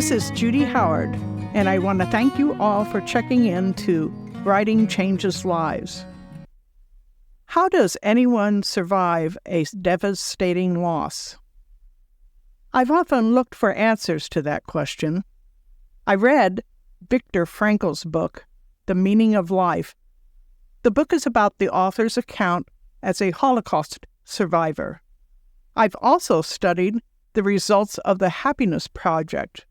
This is Judy Howard, and I want to thank you all for checking in to Writing Changes Lives. How does anyone survive a devastating loss? I've often looked for answers to that question. I read Viktor Frankl's book, The Meaning of Life. The book is about the author's account as a Holocaust survivor. I've also studied the results of the Happiness Project,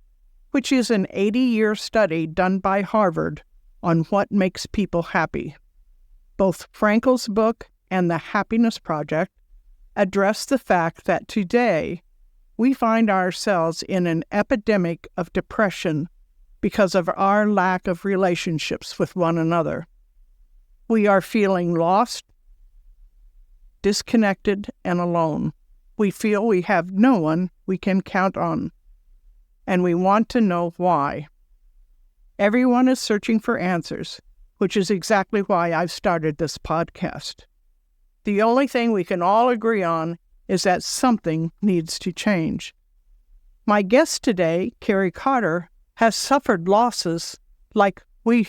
which is an 80-year study done by Harvard on what makes people happy. Both Frankl's book and the Happiness Project address the fact that today we find ourselves in an epidemic of depression because of our lack of relationships with one another. We are feeling lost, disconnected, and alone. We feel we have no one we can count on, and we want to know why. Everyone is searching for answers, which is exactly why I've started this podcast. The only thing we can all agree on is that something needs to change. My guest today, Kari Carter, has suffered losses like we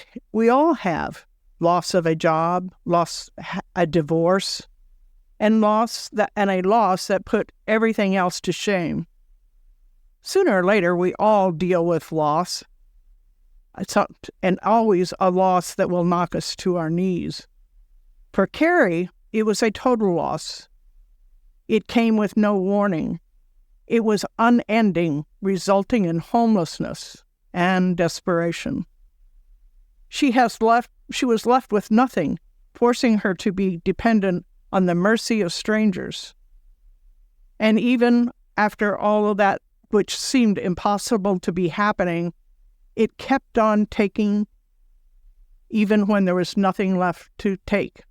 all have. Loss of a job, a divorce, and a loss that put everything else to shame. Sooner or later, we all deal with loss, and always a loss that will knock us to our knees. For Kari, it was a total loss. It came with no warning. It was unending, resulting in homelessness and desperation. She was left with nothing, forcing her to be dependent on the mercy of strangers. And even after all of that, which seemed impossible to be happening, it kept on taking, even when there was nothing left to take.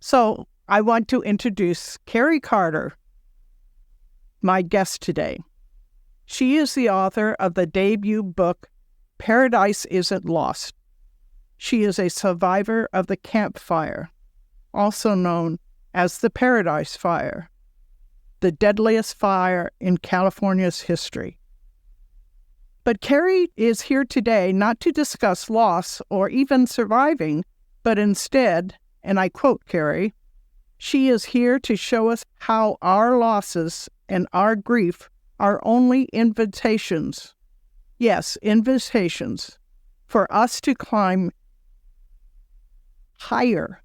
So I want to introduce Kari Carter, my guest today. She is the author of the debut book, Paradise Isn't Lost. She is a survivor of the Camp Fire, also known as the Paradise Fire, the deadliest fire in California's history. But Kari is here today not to discuss loss or even surviving, but instead, and I quote Kari, she is here to show us how our losses and our grief are only invitations, yes, invitations, for us to climb higher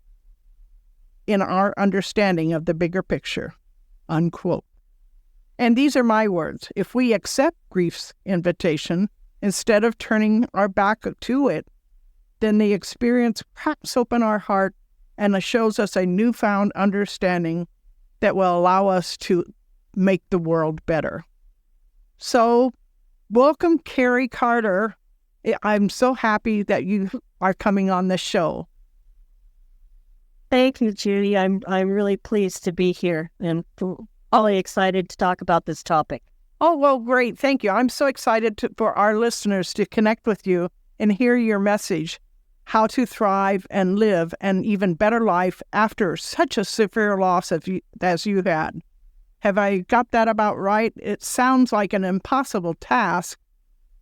in our understanding of the bigger picture, unquote. And these are my words. If we accept grief's invitation instead of turning our back to it, then the experience cracks open our heart and shows us a newfound understanding that will allow us to make the world better. So, welcome, Kari Carter. I'm so happy that you are coming on the show. Thank you, Judy. I'm really pleased to be here and really excited to talk about this topic. Oh, well, great. Thank you. I'm so excited for our listeners to connect with you and hear your message, how to thrive and live an even better life after such a severe loss as you had. Have I got that about right? It sounds like an impossible task.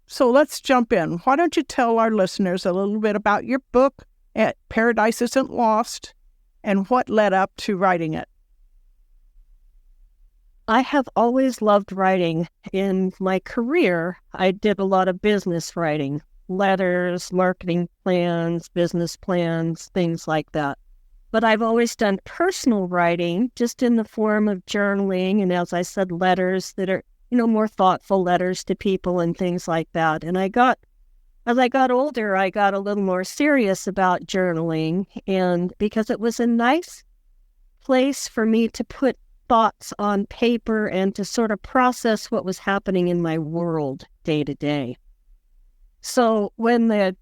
So let's jump in. Why don't you tell our listeners a little bit about your book, Paradise Isn't Lost, and what led up to writing it? I have always loved writing. In my career, I did a lot of business writing, letters, marketing plans, business plans, things like that. But I've always done personal writing, just in the form of journaling, and as I said, letters that are, more thoughtful letters to people and things like that. And as I got older, I got a little more serious about journaling, and because it was a nice place for me to put thoughts on paper and to sort of process what was happening in my world day to day. So when I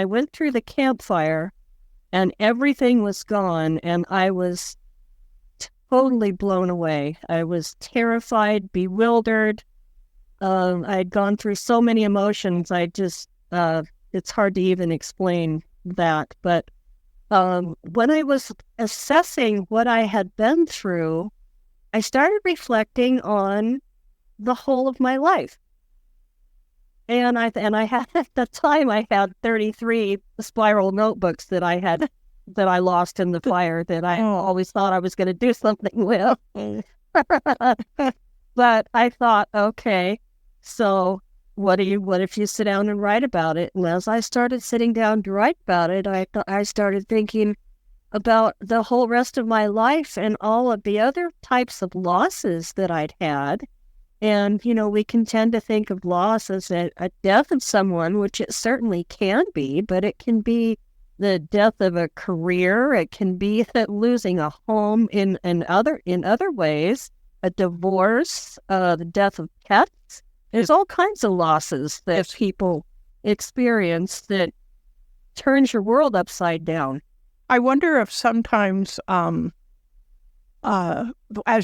went through the campfire and everything was gone and I was totally blown away. I was terrified, bewildered. I'd gone through so many emotions. It's hard to even explain that. But when I was assessing what I had been through, I started reflecting on the whole of my life. I had at the time I had 33 spiral notebooks that I lost in the fire that I always thought I was going to do something with. But I thought, okay, so what if you sit down and write about it? And as I started sitting down to write about it, I started thinking about the whole rest of my life and all of the other types of losses that I'd had. And, we can tend to think of loss as a death of someone, which it certainly can be, but it can be the death of a career. It can be that losing a home in other ways, a divorce, the death of pets. There's all kinds of losses that people experience that turns your world upside down. I wonder if sometimes, as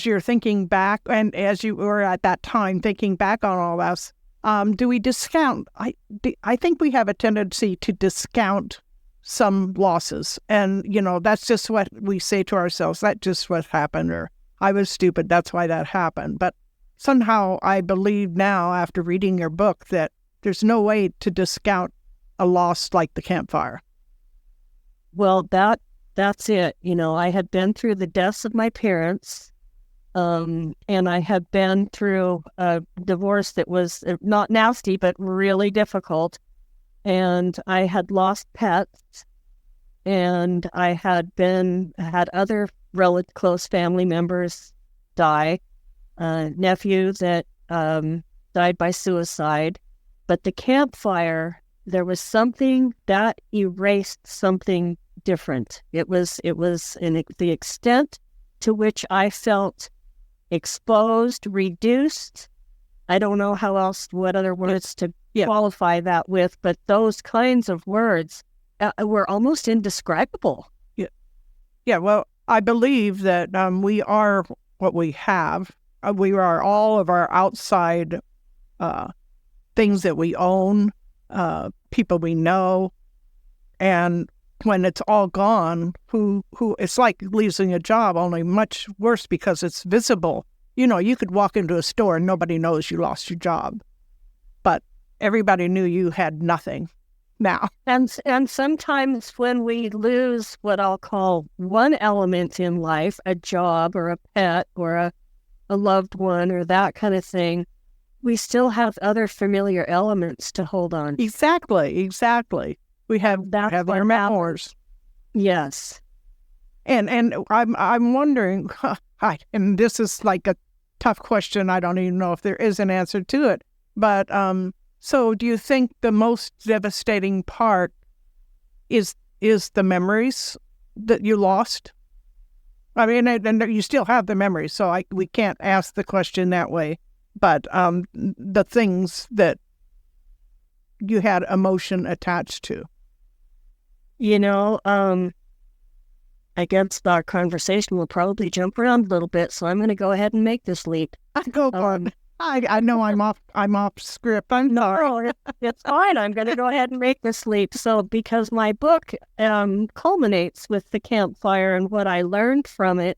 you're thinking back, and as you were at that time thinking back on all this, do we discount? I think we have a tendency to discount some losses, and that's just what we say to ourselves. That's just what happened, or I was stupid. That's why that happened. But somehow I believe now, after reading your book, that there's no way to discount a loss like the campfire. Well, that's it. I had been through the deaths of my parents, and I had been through a divorce that was not nasty, but really difficult. And I had lost pets, and I had other relative close family members die, nephew that died by suicide. But the campfire, there was something that erased something different. It was the extent to which I felt exposed, reduced. I don't know what other words to qualify that with, but those kinds of words were almost indescribable. Yeah. Well, I believe that we are what we have. We are all of our outside things that we own, people we know, and when it's all gone, who it's like losing a job, only much worse because it's visible. You could walk into a store and nobody knows you lost your job, but everybody knew you had nothing now. And sometimes when we lose what I'll call one element in life, a job or a pet or a loved one or that kind of thing, we still have other familiar elements to hold on. Exactly. We have our memoirs. Yes. And I'm wondering, and this is like a tough question. I don't even know if there is an answer to it. But so do you think the most devastating part is the memories that you lost? I mean, and you still have the memories, so we can't ask the question that way. But the things that you had emotion attached to. I guess our conversation will probably jump around a little bit, so I'm going to go ahead and make this leap. Go on. I know I'm off script. I'm sorry. It's fine. I'm going to go ahead and make this leap. So, because my book culminates with the campfire and what I learned from it,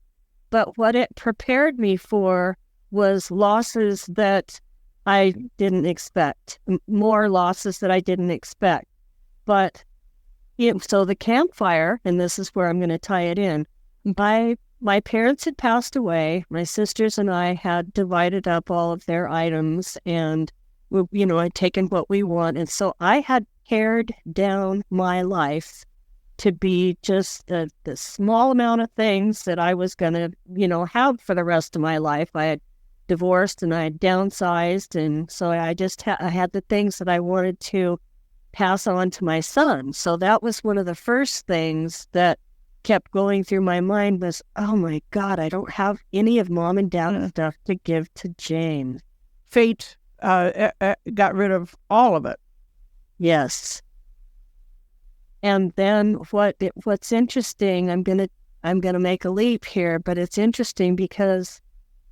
but what it prepared me for was losses that I didn't expect, more losses that I didn't expect. But so the campfire, and this is where I'm going to tie it in, my parents had passed away. My sisters and I had divided up all of their items, and I'd taken what we want. And so I had pared down my life to be just the small amount of things that I was going to, have for the rest of my life. I had divorced and I had downsized, and so I just I had the things that I wanted to pass on to my son. So that was one of the first things that kept going through my mind was, oh my God, I don't have any of Mom and Dad's stuff to give to James. Fate got rid of all of it. Yes. And then what's interesting, I'm gonna make a leap here, but it's interesting because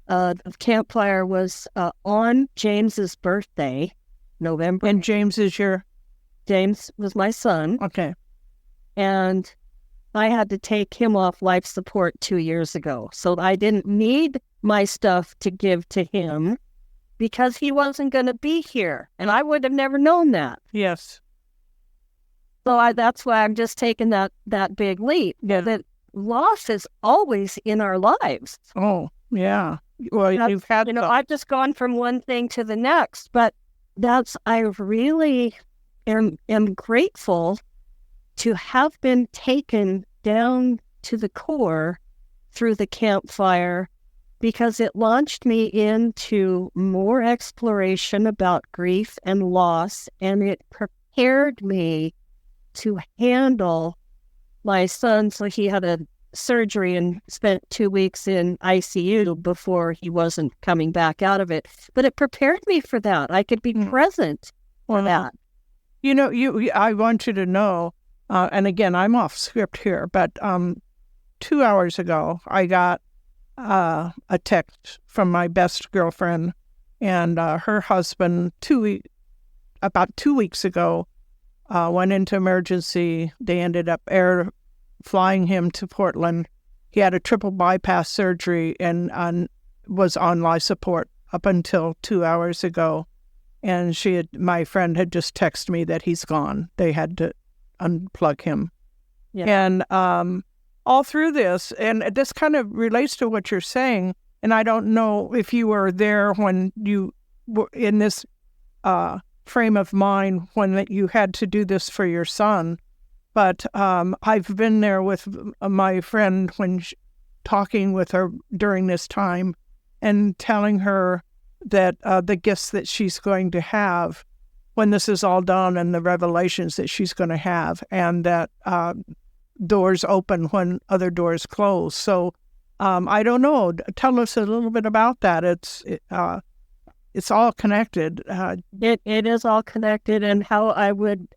the campfire was on James's birthday, November. And James was my son. Okay. And I had to take him off life support 2 years ago. So I didn't need my stuff to give to him. because he wasn't going to be here. And I would have never known that. Yes. So that's why I'm just taking that big leap. Yeah. That loss is always in our lives. Oh, yeah. Well, you've had... I've just gone from one thing to the next, but I really am grateful to have been taken down to the core through the campfire, because it launched me into more exploration about grief and loss, and it prepared me to handle my son. So he had a surgery and spent 2 weeks in ICU before he wasn't coming back out of it. But it prepared me for that. I could be present for that. I want you to know, and again, I'm off script here, but 2 hours ago, I got a text from my best girlfriend, and her husband, about 2 weeks ago, went into emergency. They ended up flying him to Portland. He had a triple bypass surgery and was on life support up until 2 hours ago. And my friend had just texted me that he's gone. They had to unplug him. Yeah. And all through this, and this kind of relates to what you're saying, and I don't know if you were there when you were in this frame of mind when you had to do this for your son. But I've been there with my friend when talking with her during this time and telling her that the gifts that she's going to have when this is all done, and the revelations that she's going to have, and that doors open when other doors close. So I don't know. Tell us a little bit about that. It's all connected. It is all connected, and how I would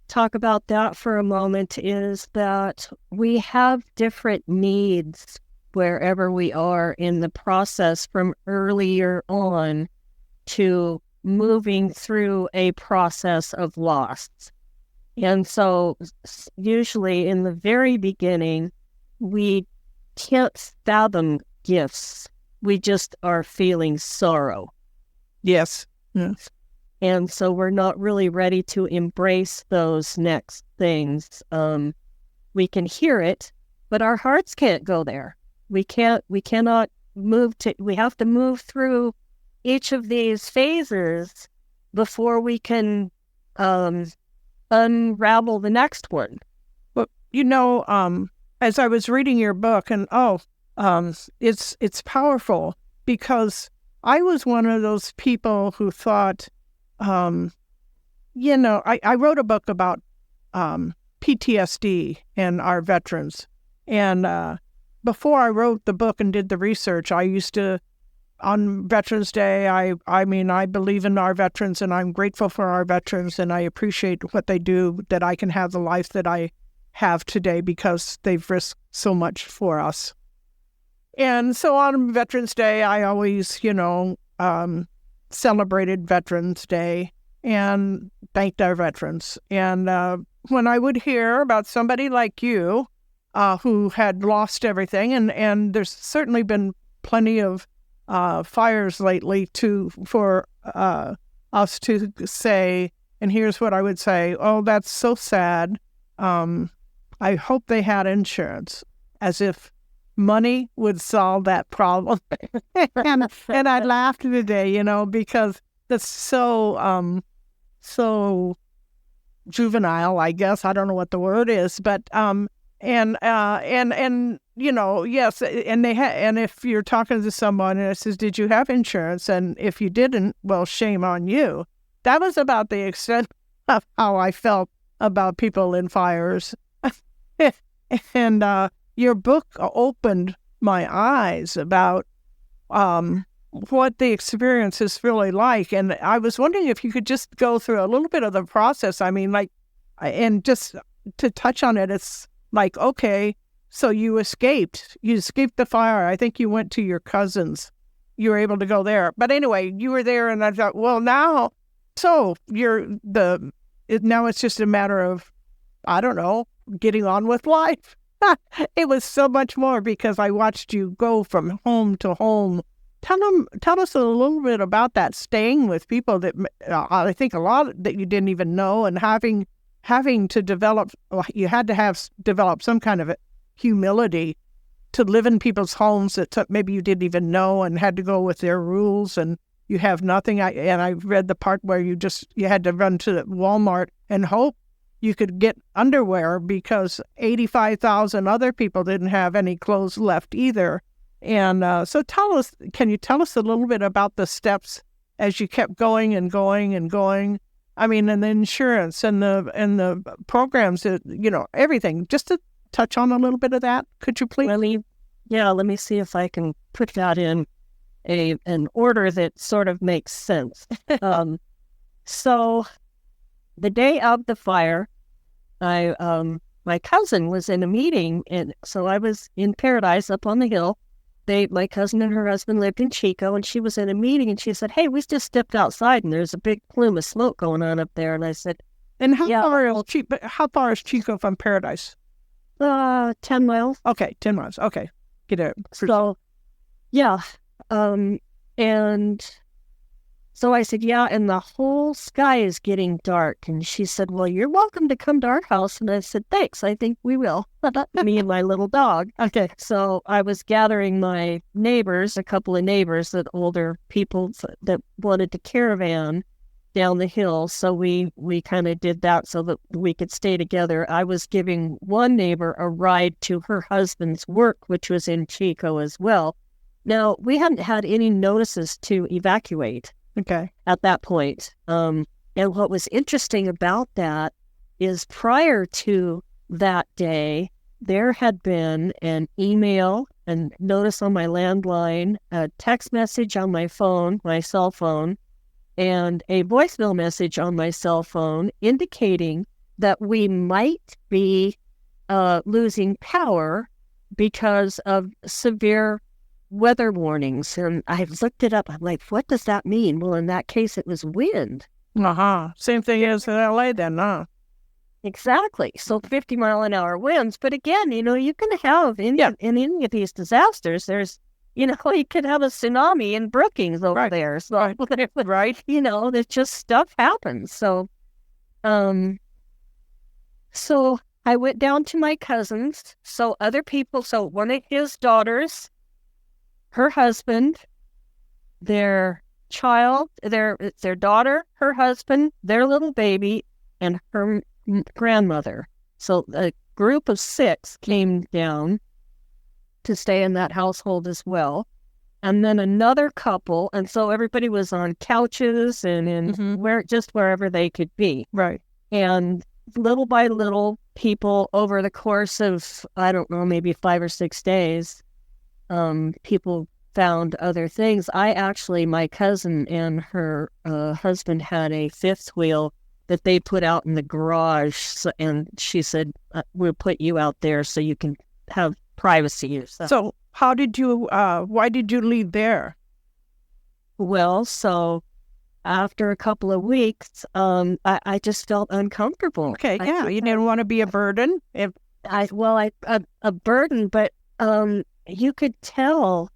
talk about that for a moment is that we have different needs wherever we are in the process, from earlier on to moving through a process of loss. And so usually in the very beginning, we can't fathom gifts. We just are feeling sorrow. Yes. Yes. And so we're not really ready to embrace those next things. We can hear it, but our hearts can't go there. We cannot we have to move through each of these phases before we can unravel the next one. But as I was reading your book, and it's powerful, because I was one of those people who thought, I wrote a book about PTSD and our veterans, and before I wrote the book and did the research, I used to, on Veterans Day, I mean, I believe in our veterans, and I'm grateful for our veterans, and I appreciate what they do, that I can have the life that I have today because they've risked so much for us. And so on Veterans Day, I always, celebrated Veterans Day and thanked our veterans. And when I would hear about somebody like you who had lost everything, and there's certainly been plenty of fires lately for us to say, and here's what I would say: oh, that's so sad. I hope they had insurance, as if money would solve that problem. and I laughed today, because that's so juvenile, I guess. I don't know what the word is, but yes, and and if you're talking to someone and it says, "Did you have insurance?" and if you didn't, well, shame on you. That was about the extent of how I felt about people in fires. And your book opened my eyes about what the experience is really like. And I was wondering if you could just go through a little bit of the process. I mean, and just to touch on it, it's like, okay, so you escaped the fire. I think you went to your cousin's. You were able to go there. But anyway, you were there, and I thought, well, now it's just a matter of, I don't know, getting on with life. It was so much more, because I watched you go from home to home, tell us a little bit about that, staying with people that I think a lot that you didn't even know, and having to develop, you had to have develop some kind of humility to live in people's homes that maybe you didn't even know, and had to go with their rules, and you have nothing. I read the part where you had to run to Walmart and hope you could get underwear because 85,000 other people didn't have any clothes left either. And so can you tell us a little bit about the steps as you kept going and going and going? I mean, and the insurance and the programs, everything. Just to touch on a little bit of that, could you please? Let me see if I can put that in an order that sort of makes sense. So the day of the fire, my cousin was in a meeting, and so I was in Paradise up on the hill. My cousin and her husband lived in Chico, and she was in a meeting, and she said, "Hey, we just stepped outside, and there's a big plume of smoke going on up there." And I said, "And how far is Chico from Paradise?" 10 miles. Okay, 10 miles. Okay, get it. So, yeah, and so I said, "Yeah, and the whole sky is getting dark." And she said, "Well, you're welcome to come to our house." And I said, "Thanks, I think we will." Me and my little dog. Okay. So I was gathering my neighbors, a couple of neighbors, older people that wanted to caravan down the hill. So we kind of did that so that we could stay together. I was giving one neighbor a ride to her husband's work, which was in Chico as well. Now, we hadn't had any notices to evacuate. Okay. At that point. And what was interesting about that is prior to that day, there had been an email and notice on my landline, a text message on my phone, my cell phone, and a voicemail message on my cell phone indicating that we might be losing power because of severe weather warnings. And I looked it up. I'm like, what does that mean? Well, in that case, it was wind. Same thing as in LA then, huh? Exactly. So 50-mile-an-hour winds. But again, you can have in any of these disasters, there's, you could have a tsunami in Brookings over there. So, right. There's just stuff happens. So, so I went down to my cousin's. So other people, so one of his daughters, her husband, their child, their daughter, her husband, their little baby, and her grandmother. So a group of 6 came down to stay in that household as well. And then another couple, and so everybody was on couches and in wherever they could be. Right. And little by little, people over the course of, I don't know, maybe 5 or 6 days, people found other things. My cousin and her husband had a 5th wheel that they put out in the garage, and she said, "We'll put you out there so you can have privacy." So why did you leave there? Well, so after a couple of weeks, I just felt uncomfortable. Okay, you didn't want to be a burden? A burden, but you could tell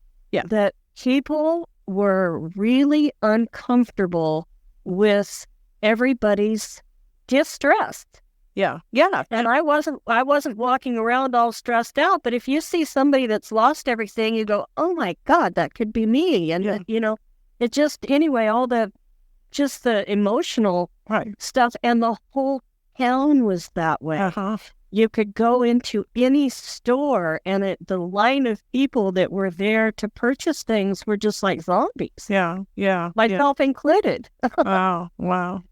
that people were really uncomfortable with everybody's distress. Yeah. And I wasn't walking around all stressed out, but if you see somebody that's lost everything, you go, "Oh my God, that could be me." And it just, anyway, all the emotional stuff, and the whole town was that way. You could go into any store, and the line of people that were there to purchase things were just like zombies. Myself included. Wow.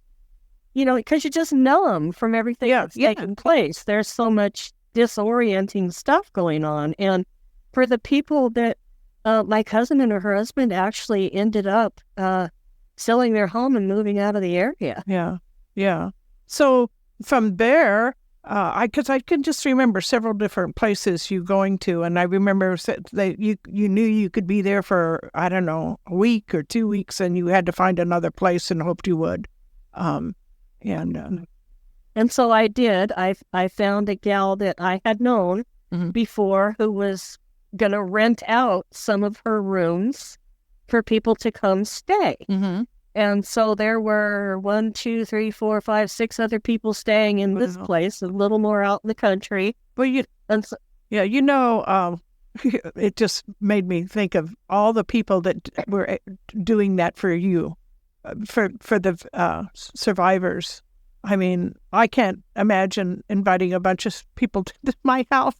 Because you just numb from everything that's taking place. There's so much disorienting stuff going on. And for the people that my cousin and her husband actually ended up selling their home and moving out of the area. Yeah. So from there, because I can just remember several different places you going to, and I remember that you knew you could be there for, I don't know, a week or 2 weeks, and you had to find another place and hoped you would. And so I did. I found a gal that I had known before who was going to rent out some of her rooms for people to come stay. Mm-hmm. And so there were 1, 2, 3, 4, 5, 6 other people staying in this place, a little more out in the country. Well, And so, it just made me think of all the people that were doing that for you, for the survivors. I mean, I can't imagine inviting a bunch of people to my house.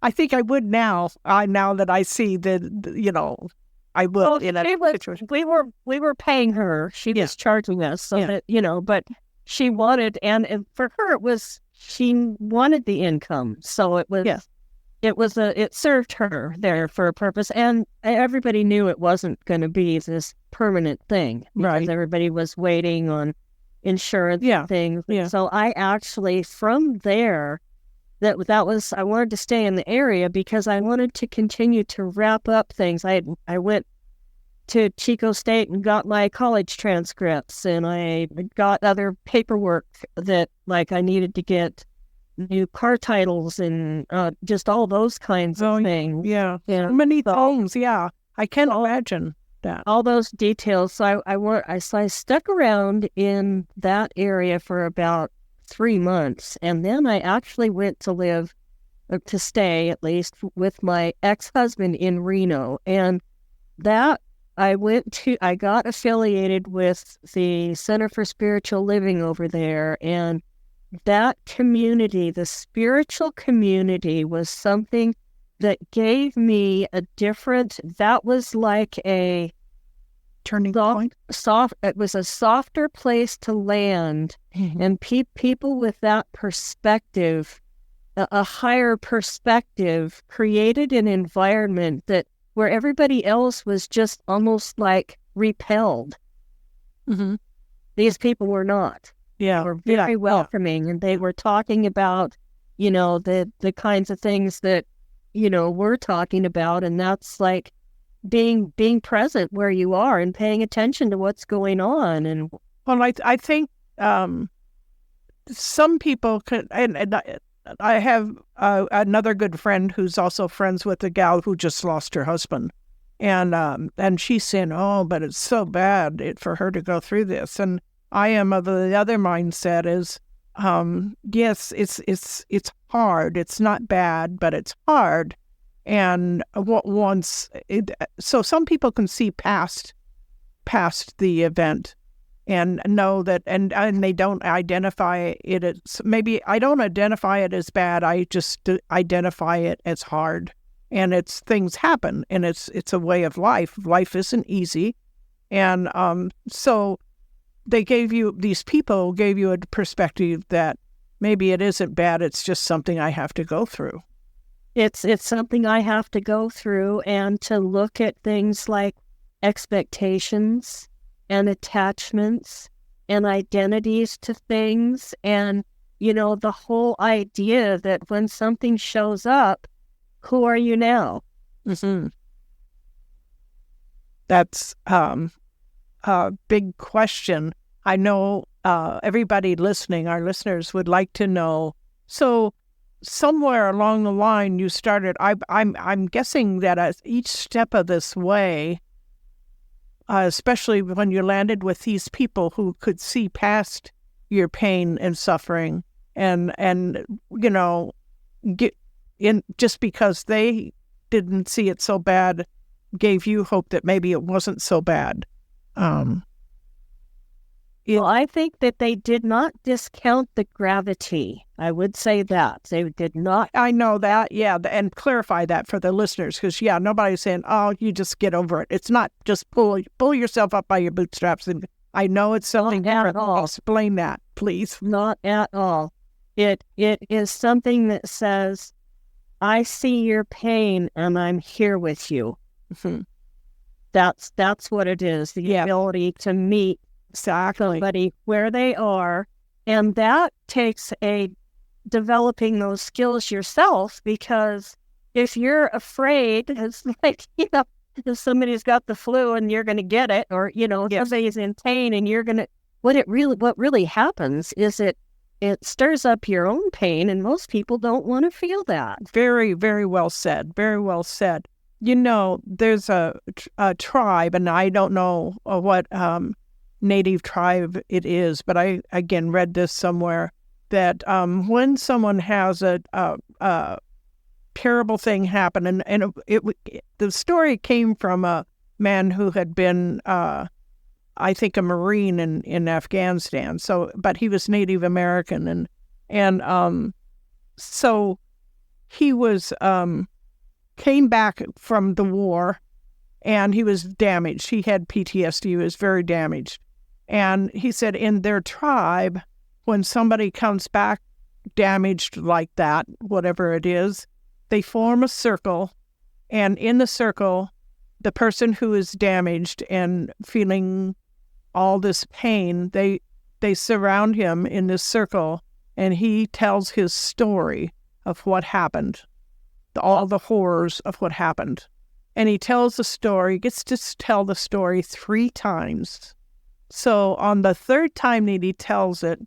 I think I would now. Now that I see that, I will in a situation. We were paying her. She was charging us, so that but she wanted, and for her she wanted the income, so it was. It served her there for a purpose, and everybody knew it wasn't going to be this permanent thing, because everybody was waiting on insurance things. Yeah. So I actually, from there, that was, I wanted to stay in the area because I wanted to continue to wrap up things. I went to Chico State and got my college transcripts, and I got other paperwork that I needed to get new car titles and just all those kinds of things. Yeah. So many things. Yeah. I can't imagine that. All those details. So I stuck around in that area for about 3 months. And then I actually went to stay at least with my ex-husband in Reno. And that I got affiliated with the Center for Spiritual Living over there, and that community, the spiritual community, was something that gave me that was like a turning point. It was a softer place to land, and people with that perspective, a higher perspective, created an environment where everybody else was just almost like repelled. Mm-hmm. These people were not. Yeah, were very welcoming, and they were talking about, the kinds of things that, we're talking about, and that's like being present where you are and paying attention to what's going on. And well, I think some people could, and I have another good friend who's also friends with a gal who just lost her husband, and she's saying, "Oh, but it's so bad for her to go through this," and I am of the other mindset is, yes, it's hard. It's not bad, but it's hard. And so some people can see past the event and know that, and they don't identify it as, maybe I don't identify it as bad. I just identify it as hard, and things happen, and it's a way of life. Life isn't easy, and so. These people gave you a perspective that maybe it isn't bad, it's just something I have to go through. It's something I have to go through, and to look at things like expectations and attachments and identities to things, and, the whole idea that when something shows up, who are you now? Mm-hmm. That's a big question. I know everybody listening, our listeners, would like to know. So somewhere along the line you started, I'm guessing that at each step of this way, especially when you landed with these people who could see past your pain and suffering, and get in, just because they didn't see it so bad, gave you hope that maybe it wasn't so bad. Well, I think that they did not discount the gravity. I would say that. They did not. I know that, yeah, and clarify that for the listeners, because, nobody's saying, oh, you just get over it. It's not just pull yourself up by your bootstraps. And I know it's something different. Explain that, please. Not at all. It is something that says, I see your pain and I'm here with you. Mm-hmm. That's what it is, the ability to meet somebody where they are. And that takes developing those skills yourself, because if you're afraid, it's like, if somebody's got the flu and you're going to get it, or, somebody's in pain and you're going to, what really happens is it stirs up your own pain, and most people don't want to feel that. Very, very well said. Very well said. there's a tribe, and I don't know what native tribe it is, but I, again, read this somewhere, that when someone has a terrible thing happen, and the story came from a man who had been, I think, a Marine in Afghanistan. So, but he was Native American, and so he was came back from the war, and he was damaged. He had PTSD. He was very damaged, and he said in their tribe, when somebody comes back damaged like that, whatever it is, they form a circle, and in the circle, the person who is damaged and feeling all this pain, they surround him in this circle, and he tells his story of what happened, all the horrors of what happened. And he tells the story, gets to tell the story 3 times. So on the 3rd time that he tells it,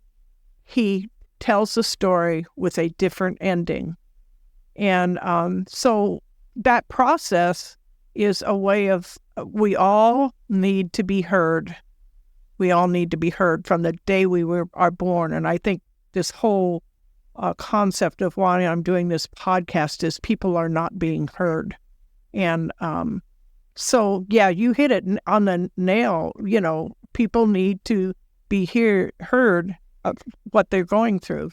he tells the story with a different ending. And so that process is a way of, we all need to be heard. We all need to be heard from the day we are born. And I think this whole concept of why I'm doing this podcast is people are not being heard. And so, yeah, you hit it on the nail. People need to be heard of what they're going through.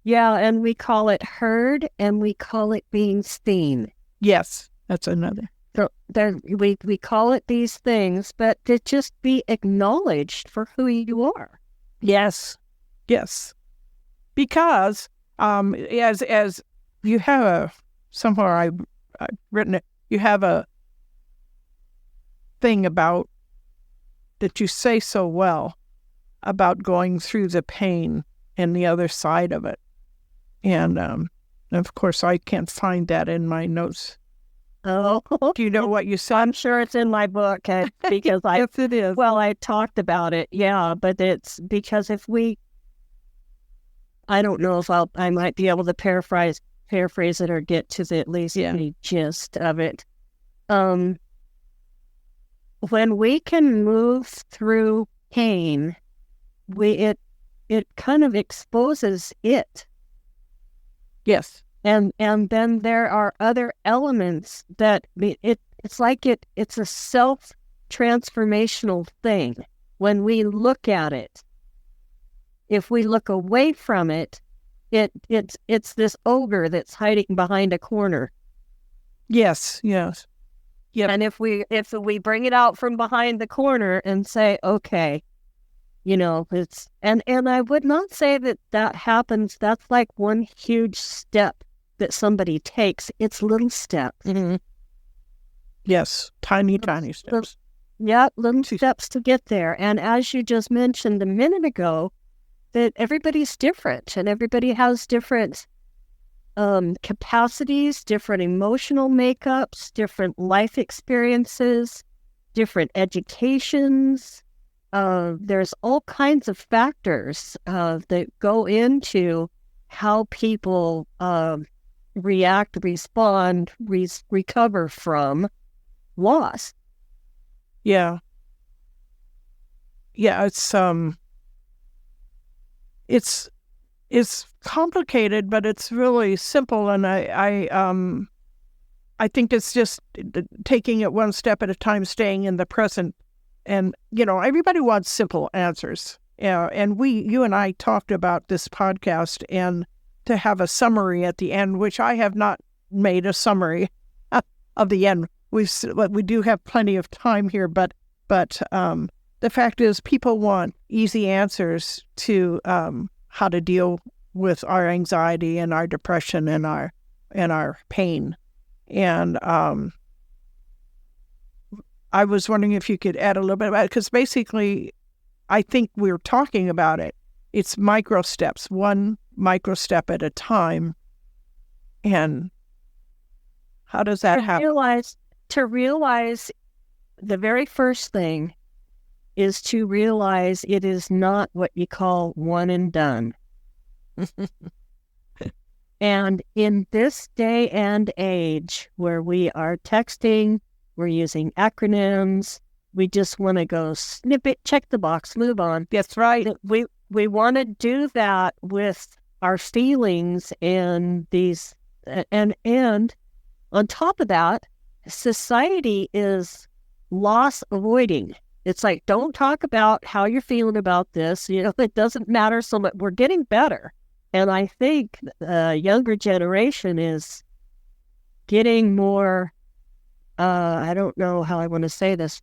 Yeah, and we call it heard, and we call it being seen. Yes, that's another. So we call it these things, but to just be acknowledged for who you are. Yes. Because as you have somewhere I've written it, you have a thing about that you say so well about going through the pain and the other side of it. And of course, I can't find that in my notes. Oh, do you know what you said? I'm sure it's in my book because yes, it is. Well, I talked about it, yeah, but it's because I don't know if I might be able to paraphrase it or get to at least the gist of it. When we can move through pain, it kind of exposes it. Yes. And then there are other elements that it's like it's a self-transformational thing when we look at it. If we look away from it, it's this ogre that's hiding behind a corner. Yes. Yep. And if we bring it out from behind the corner and say, okay, it's and I would not say that happens. That's like one huge step that somebody takes. It's little steps. Mm-hmm. Yes, tiny steps. Little steps to get there. And as you just mentioned a minute ago, that everybody's different and everybody has different capacities, different emotional makeups, different life experiences, different educations. There's all kinds of factors that go into how people react, respond, recover from loss. Yeah, it's complicated, but it's really simple, and I think it's just taking it one step at a time, staying in the present. And everybody wants simple answers. And you and I talked about this podcast, and to have a summary at the end, which I have not made a summary of the end. We do have plenty of time here, but the fact is, people want easy answers to how to deal with our anxiety and our depression and our pain. And I was wondering if you could add a little bit about it, because basically, I think we're talking about it. It's micro steps, one micro step at a time. And how does that happen? To realize the very first thing is to realize it is not what you call one and done. And in this day and age where we are texting, we're using acronyms, we just want to go snip it, check the box, move on. That's right. We want to do that with our feelings and these, and on top of that, society is loss avoiding. It's like, don't talk about how you're feeling about this. It doesn't matter so much. We're getting better. And I think the younger generation is getting more, I don't know how I want to say this,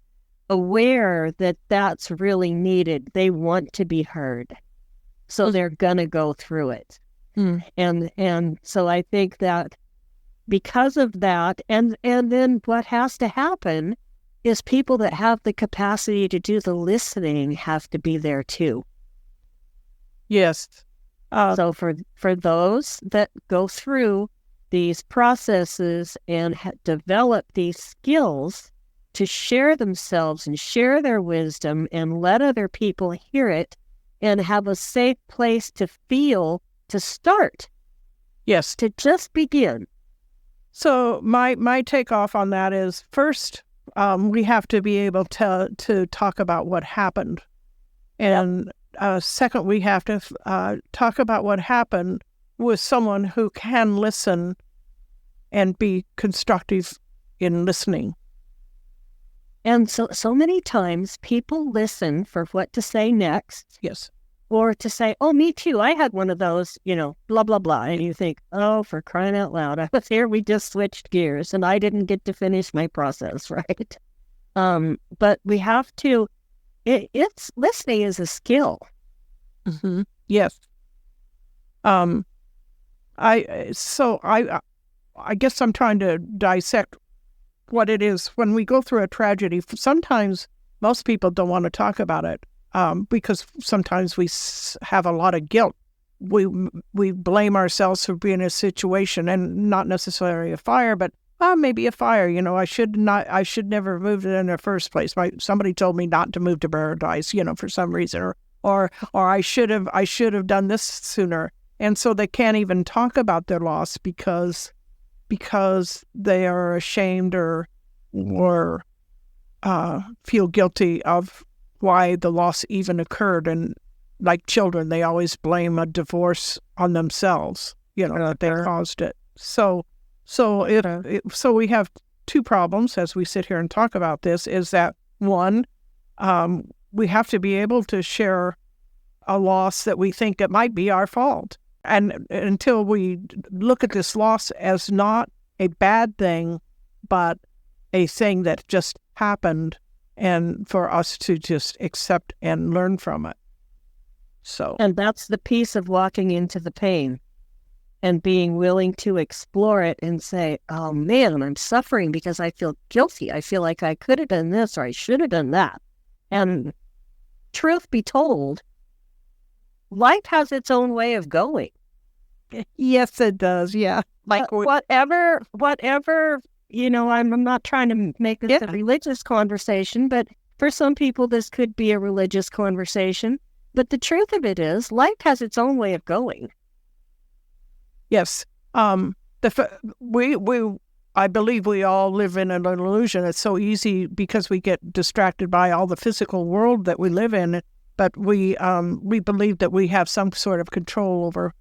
aware that that's really needed. They want to be heard. So they're going to go through it. And so I think that because of that, and then what has to happen is people that have the capacity to do the listening have to be there too. Yes. So for those that go through these processes and develop these skills to share themselves and share their wisdom and let other people hear it and have a safe place to feel, to start. Yes. To just begin. So my takeoff on that is, first, we have to be able to talk about what happened. And second, we have to talk about what happened with someone who can listen and be constructive in listening. And so many times people listen for what to say next. Yes. Or to say, oh, me too. I had one of those, blah, blah, blah. And you think, oh, for crying out loud, I was here. We just switched gears and I didn't get to finish my process, right? But we have to, it's listening is a skill. Mm-hmm. Yes. I guess I'm trying to dissect what it is when we go through a tragedy. Sometimes most people don't want to talk about it because sometimes we have a lot of guilt. We blame ourselves for being in a situation, and not necessarily a fire, but maybe a fire. I should never have moved it in the first place. Somebody told me not to move to Paradise, for some reason, or I should have done this sooner. And so they can't even talk about their loss because they are ashamed or feel guilty of why the loss even occurred. And like children, they always blame a divorce on themselves, that they caused it. So we have two problems as we sit here and talk about this, is that one, we have to be able to share a loss that we think it might be our fault. And until we look at this loss as not a bad thing, but a thing that just happened, and for us to just accept and learn from it. And that's the piece of walking into the pain and being willing to explore it and say, oh man, I'm suffering because I feel guilty. I feel like I could have done this or I should have done that. And truth be told, life has its own way of going. Yes, it does. Yeah. Like whatever, I'm not trying to make this a religious conversation, but for some people, this could be a religious conversation. But the truth of it is, life has its own way of going. Yes. I believe we all live in an illusion. It's so easy because we get distracted by all the physical world that we live in. But we believe that we have some sort of control over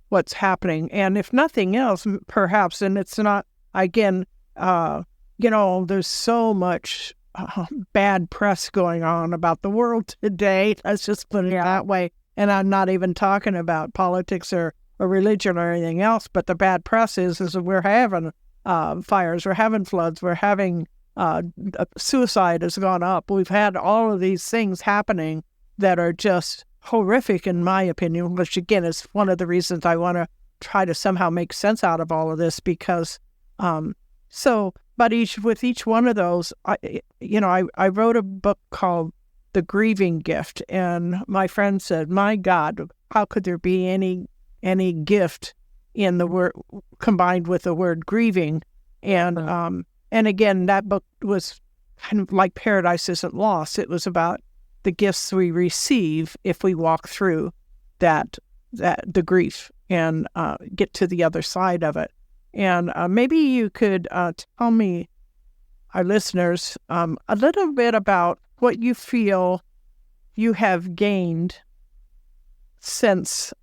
what's happening. And if nothing else, perhaps, and it's not, again, there's so much bad press going on about the world today. Let's just put it that way. And I'm not even talking about politics or religion or anything else, but the bad press is we're having fires, we're having floods, we're having suicide has gone up. We've had all of these things happening that are just horrific, in my opinion, which again is one of the reasons I want to try to somehow make sense out of all of this, because but with each one of those, I wrote a book called The Grieving Gift, and my friend said, my God, how could there be any gift in the word combined with the word grieving? And again, that book was kind of like Paradise Isn't Lost. It was about the gifts we receive if we walk through the grief. and get to the other side of it. And maybe you could tell me, our listeners, a little bit about what you feel you have gained since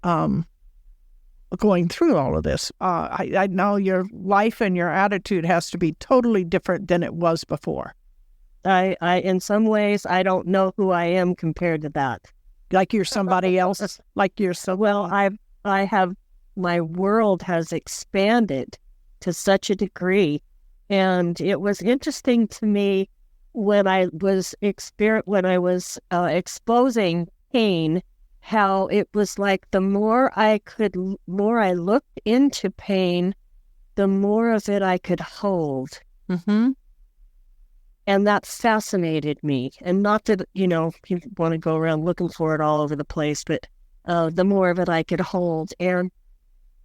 going through all of this. I know your life and your attitude has to be totally different than it was before. I in some ways, I don't know who I am compared to that. Like you're somebody else, like you're so well. I have, my world has expanded to such a degree, and it was interesting to me when I was exposing pain, how it was like the more I looked into pain, the more of it I could hold. Mm-hmm. And that fascinated me. And not that, people want to go around looking for it all over the place, but the more of it I could hold. And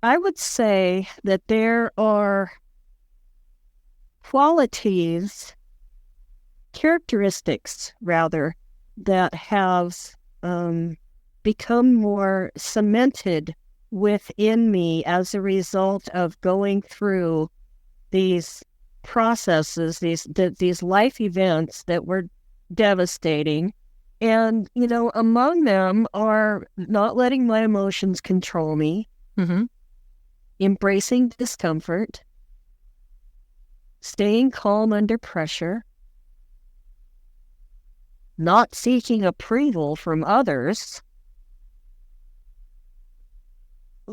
I would say that there are characteristics rather, that have become more cemented within me as a result of going through these processes, these life events that were devastating. And, among them are not letting my emotions control me, mm-hmm. embracing discomfort, staying calm under pressure, not seeking approval from others,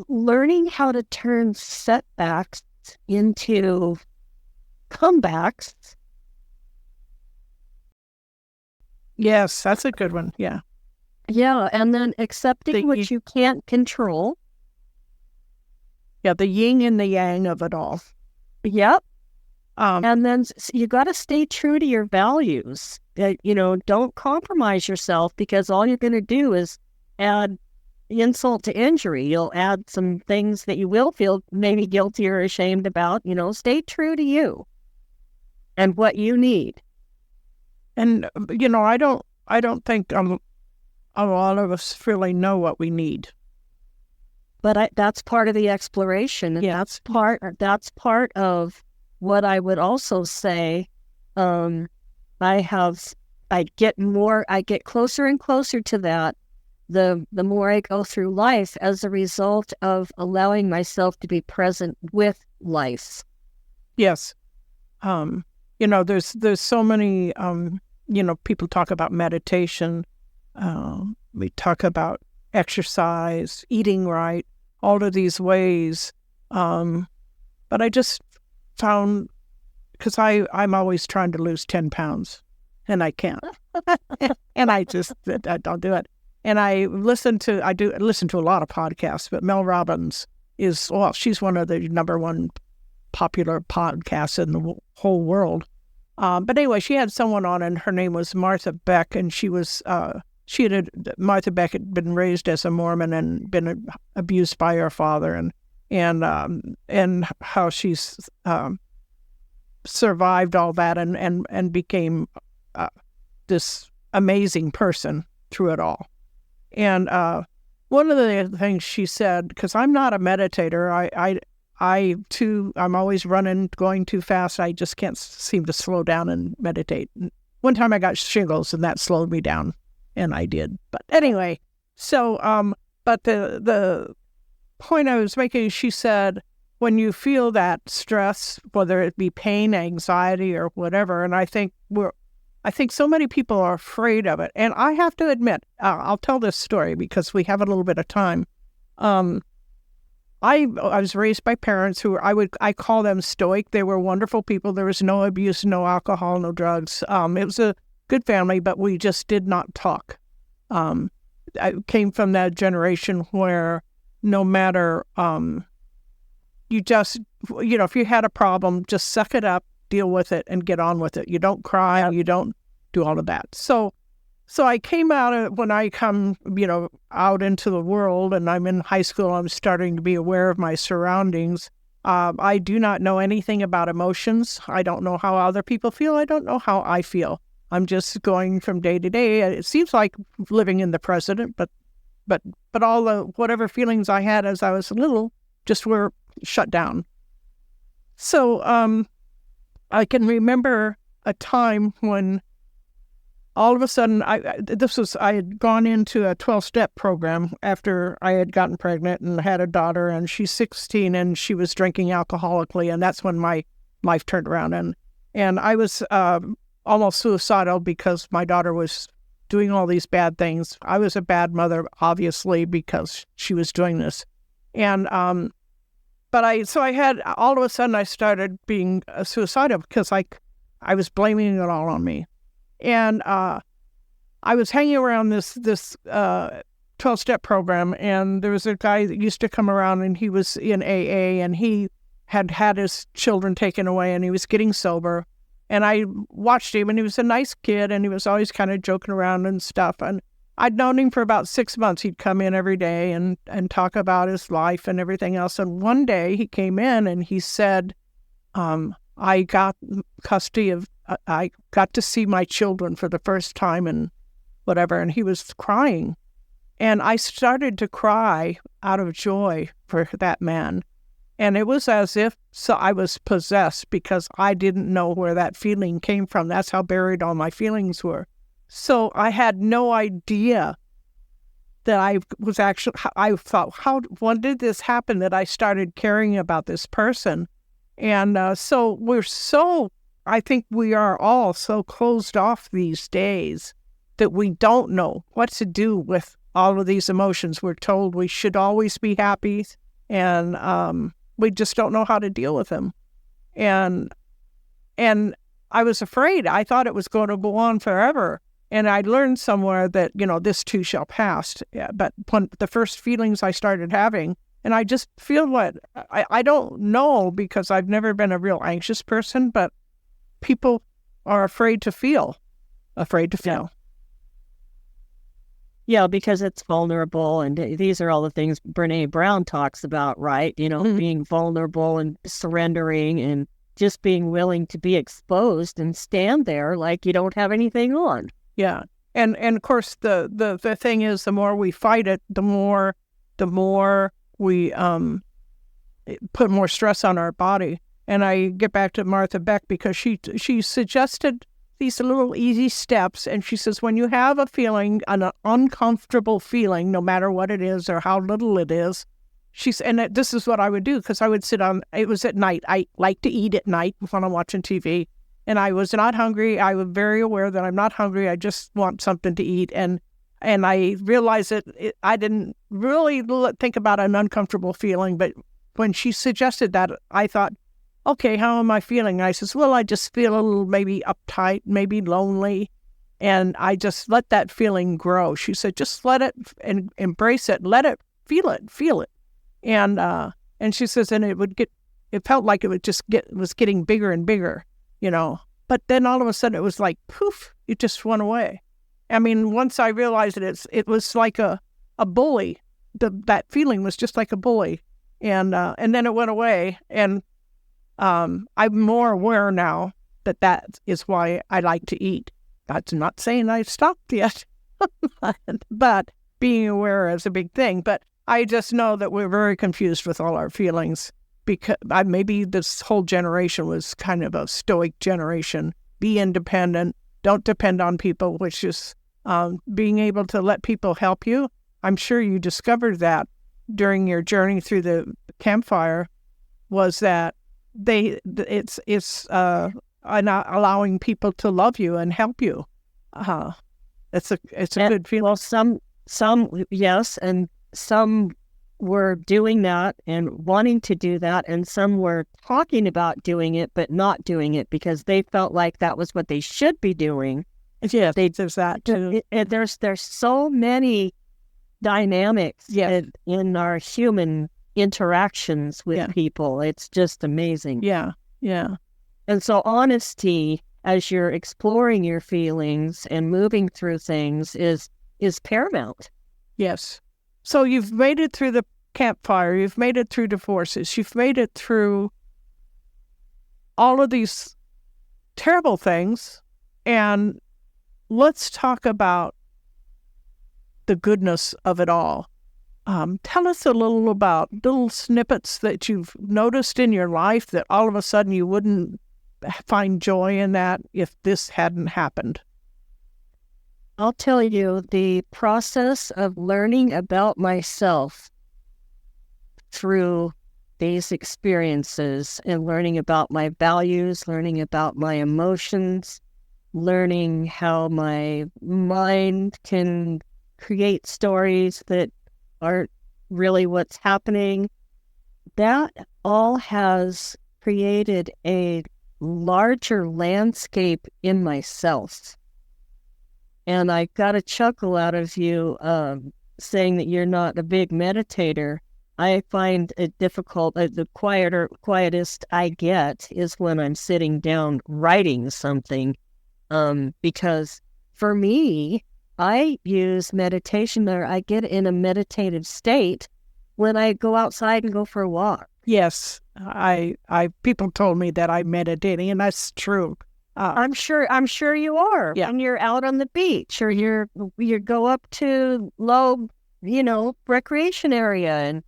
learning how to turn setbacks into comebacks. Yes, that's a good one. Yeah. Yeah, and then accepting what you can't control. Yeah, the yin and the yang of it all. Yep. And then you got to stay true to your values. Don't compromise yourself, because all you're going to do is add insult to injury. You'll add some things that you will feel maybe guilty or ashamed about. Stay true to you and what you need. And, I don't think a lot of us really know what we need. But that's part of the exploration. And yeah. That's part of what I would also say. I get closer and closer to that the more I go through life, as a result of allowing myself to be present with life. Yes. There's so many, people talk about meditation. We talk about exercise, eating right, all of these ways. But I just found, because I'm always trying to lose 10 pounds and I can't. And I don't do it. And I do listen to a lot of podcasts, but Mel Robbins she's one of the number one popular podcasts in the whole world. But anyway, she had someone on, and her name was Martha Beck, and Martha Beck had been raised as a Mormon and been abused by her father, and how she's survived all that and became this amazing person through it all. And one of the things she said, because I'm not a meditator, I'm always running, going too fast. I just can't seem to slow down and meditate. One time I got shingles, and that slowed me down, and I did. But anyway, so but the point I was making, she said, when you feel that stress, whether it be pain, anxiety, or whatever, and I think so many people are afraid of it. And I have to admit, I'll tell this story because we have a little bit of time. I was raised by parents who I call them stoic. They were wonderful people. There was no abuse, no alcohol, no drugs. It was a good family, but we just did not talk. I came from that generation where no matter, you just, if you had a problem, just suck it up, deal with it, and get on with it. You don't cry, you don't do all of that. So I came when I come, out into the world, and I'm in high school, I'm starting to be aware of my surroundings. I do not know anything about emotions. I don't know how other people feel. I don't know how I feel. I'm just going from day to day. It seems like living in the present, but but all the whatever feelings I had as I was little just were shut down. So I can remember a time when all of a sudden I had gone into a 12-step program after I had gotten pregnant and had a daughter, and she's 16 and she was drinking alcoholically, and that's when my life turned around, and I was almost suicidal because my daughter was doing all these bad things. I was a bad mother, obviously, because she was doing this. And but I had, all of a sudden I started being suicidal because I was blaming it all on me. And I was hanging around this 12-step program, and there was a guy that used to come around, and he was in AA, and he had his children taken away, and he was getting sober. And I watched him, and he was a nice kid, and he was always kind of joking around and stuff. And I'd known him for about 6 months. He'd come in every day and talk about his life and everything else. And one day he came in and he said, I got custody of, I got to see my children for the first time and whatever. And he was crying. And I started to cry out of joy for that man. And it was as if I was possessed because I didn't know where that feeling came from. That's how buried all my feelings were. So I had no idea that I was actually, I thought, when did this happen that I started caring about this person? And so I think we are all so closed off these days that we don't know what to do with all of these emotions. We're told we should always be happy, and we just don't know how to deal with them. And I was afraid. I thought it was going to go on forever. And I learned somewhere that, this too shall pass. Yeah, but when the first feelings I started having, and I just feel I don't know, because I've never been a real anxious person, but people are afraid to feel. Yeah, because it's vulnerable, and these are all the things Brene Brown talks about, right? Being vulnerable and surrendering and just being willing to be exposed and stand there like you don't have anything on. Yeah, and of course the thing is, the more we fight it, the more we put more stress on our body. And I get back to Martha Beck, because she suggested these little easy steps, and she says, when you have a feeling, an uncomfortable feeling, no matter what it is or how little it is, this is what I would do, because I would sit on, it was at night. I like to eat at night when I'm watching TV, and I was not hungry. I was very aware that I'm not hungry. I just want something to eat. And I realized that I didn't really think about an uncomfortable feeling, but when she suggested that, I thought, okay, how am I feeling? And I says, well, I just feel a little maybe uptight, maybe lonely, and I just let that feeling grow. She said, just let it and embrace it, let it, feel it. And she says, and it felt like it was getting bigger and bigger, But then all of a sudden it was like, poof, it just went away. I mean, once I realized it was like a bully. That feeling was just like a bully, and then it went away. And I'm more aware now that is why I like to eat. That's not saying I've stopped yet, but being aware is a big thing. But I just know that we're very confused with all our feelings, because maybe this whole generation was kind of a stoic generation. Be independent, don't depend on people, which is being able to let people help you. I'm sure you discovered that during your journey through the campfire, was that it's not allowing people to love you and help you. It's a good feeling. Well, some yes, and some were doing that and wanting to do that, and some were talking about doing it but not doing it because they felt like that was what they should be doing. Yeah, there's that too. There's so many dynamics in our human interactions with people. It's just amazing. Yeah. And so honesty, as you're exploring your feelings and moving through things, is paramount. Yes. So you've made it through the campfire, you've made it through divorces, you've made it through all of these terrible things, and let's talk about the goodness of it all. Tell us a little about little snippets that you've noticed in your life that all of a sudden you wouldn't find joy in that if this hadn't happened. I'll tell you, the process of learning about myself through these experiences and learning about my values, learning about my emotions, learning how my mind can create stories that aren't really what's happening, that all has created a larger landscape in myself. And I got a chuckle out of you saying that you're not a big meditator. I find it difficult. The quietest I get is when I'm sitting down writing something, because for me, I use meditation, or I get in a meditative state when I go outside and go for a walk. Yes, I people told me that I'm meditating, and that's true. I'm sure you are. Yeah. When you're out on the beach, or you go up to low, recreation area, and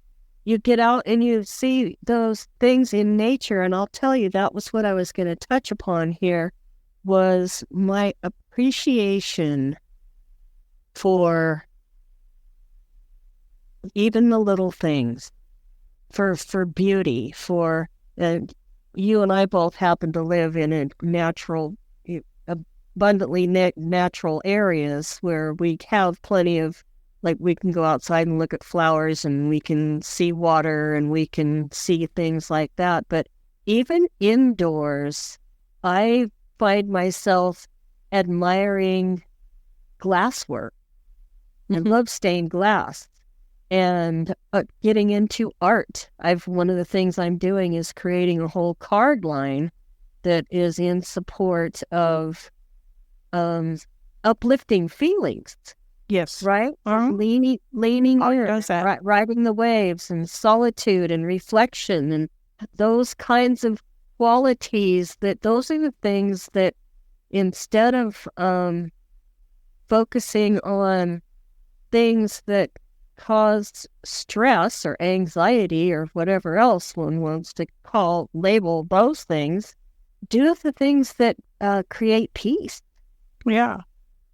you get out and you see those things in nature. And I'll tell you, that was what I was going to touch upon here, was my appreciation for even the little things, for beauty, for you and I both happen to live in a abundantly natural areas where we have plenty of, like, we can go outside and look at flowers, and we can see water, and we can see things like that. But even indoors, I find myself admiring glasswork and love stained glass, and getting into art. One of the things I'm doing is creating a whole card line that is in support of uplifting feelings. Yes. Right? Leaning in, does that? riding the waves, and solitude and reflection, and those kinds of qualities. Those are the things that, instead of focusing on things that cause stress or anxiety or whatever else one wants to label those things, do the things that create peace. Yeah.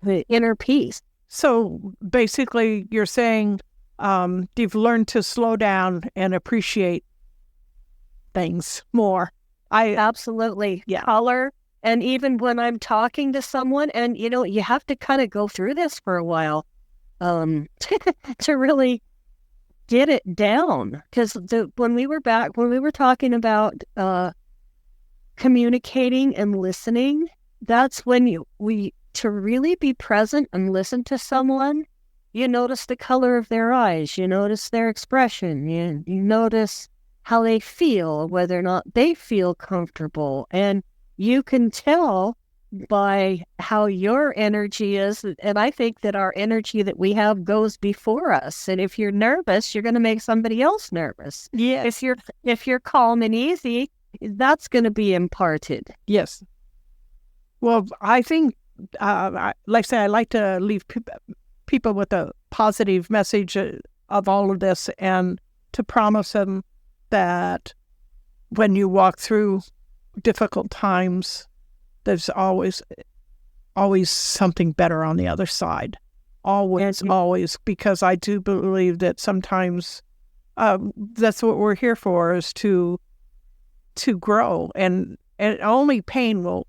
The inner peace. So basically you're saying you've learned to slow down and appreciate things more. Absolutely. Yeah. Color. And even when I'm talking to someone, and you have to kind of go through this for a while to really get it down. Because when we were talking about communicating and listening, that's when to really be present and listen to someone, you notice the color of their eyes, you notice their expression, you notice how they feel, whether or not they feel comfortable. And you can tell by how your energy is. And I think that our energy that we have goes before us. And if you're nervous, you're going to make somebody else nervous. Yeah. If you're calm and easy, that's going to be imparted. Yes. Well, I think, like I say, I like to leave people with a positive message of all of this, and to promise them that when you walk through difficult times, there's always something better on the other side. Always, because I do believe that sometimes that's what we're here for, is to grow, and only pain will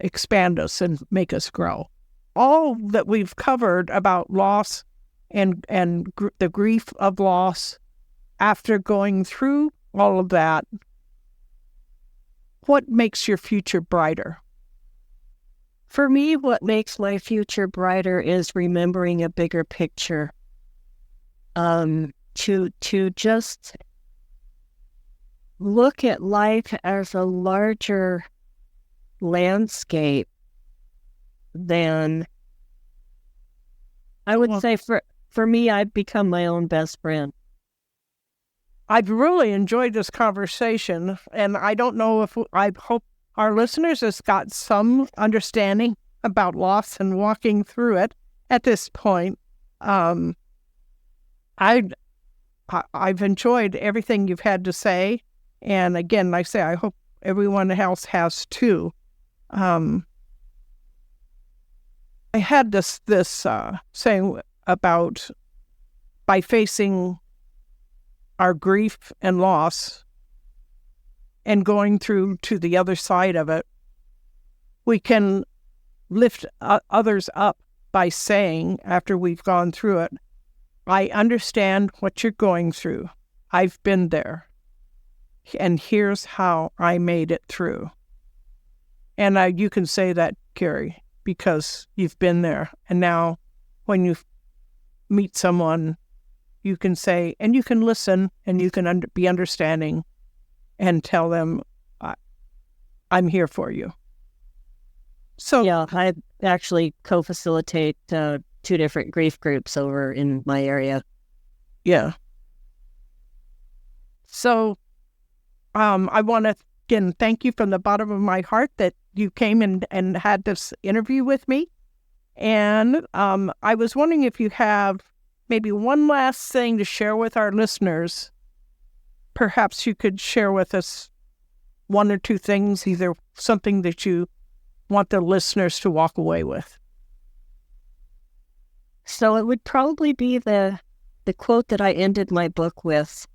expand us and make us grow. All that we've covered about loss and the grief of loss, after going through all of that, what makes your future brighter? For me, what makes my future brighter is remembering a bigger picture. To just look at life as a larger landscape than, I would say, for me, I've become my own best friend. I've really enjoyed this conversation, and I don't know I hope our listeners has got some understanding about loss and walking through it at this point. Um, I've enjoyed everything you've had to say. And again, like I say, I hope everyone else has too. I had this saying about by facing our grief and loss and going through to the other side of it, we can lift others up by saying, after we've gone through it, I understand what you're going through. I've been there. And here's how I made it through. And you can say that, Kari, because you've been there. And now when you meet someone, you can say, and you can listen, and you can be understanding and tell them, I'm here for you. So yeah, I actually co-facilitate 2 different grief groups over in my area. Yeah. So I want to, again, thank you from the bottom of my heart that you came and had this interview with me. And I was wondering if you have maybe one last thing to share with our listeners. Perhaps you could share with us 1 or 2 things, either something that you want the listeners to walk away with. So it would probably be the quote that I ended my book with.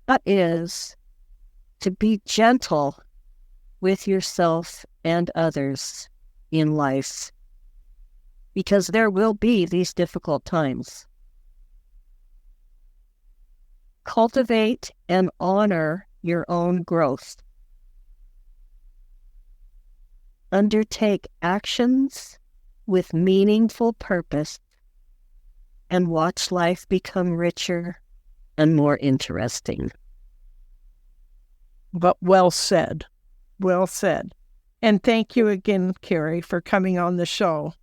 That is, to be gentle with yourself and others in life, because there will be these difficult times. Cultivate and honor your own growth. Undertake actions with meaningful purpose and watch life become richer and more interesting. But well said. Well said. And thank you again, Kari, for coming on the show.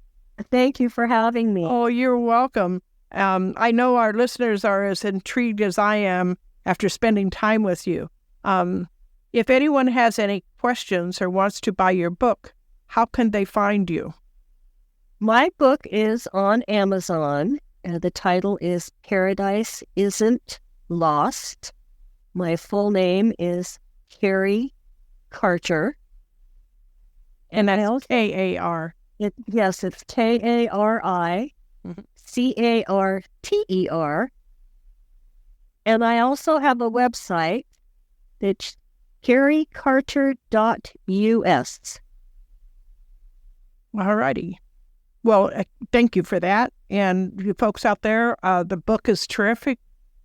Thank you for having me. Oh, you're welcome. I know our listeners are as intrigued as I am after spending time with you. If anyone has any questions or wants to buy your book, how can they find you? My book is on Amazon. The title is Paradise Isn't Lost. My full name is Kari Carter. And that's K-A-R. Yes, it's Kari Carter. And I also have a website that's karicarter.us. All righty. Well, thank you for that. And you folks out there, the book is terrific.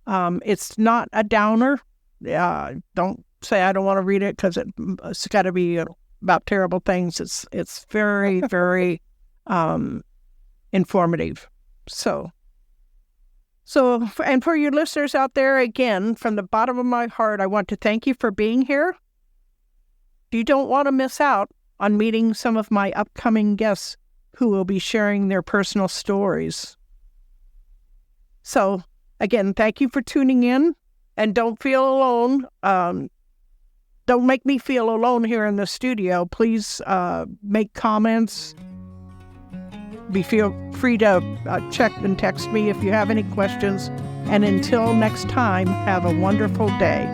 It's not a downer. Don't say I don't want to read it because it's got to be about terrible things. It's very, very informative. So, and for your listeners out there, again, from the bottom of my heart, I want to thank you for being here. You don't want to miss out on meeting some of my upcoming guests who will be sharing their personal stories. So, again, thank you for tuning in, and don't feel alone. Don't make me feel alone here in the studio. Please make comments. Feel free to check and text me if you have any questions. And until next time, have a wonderful day.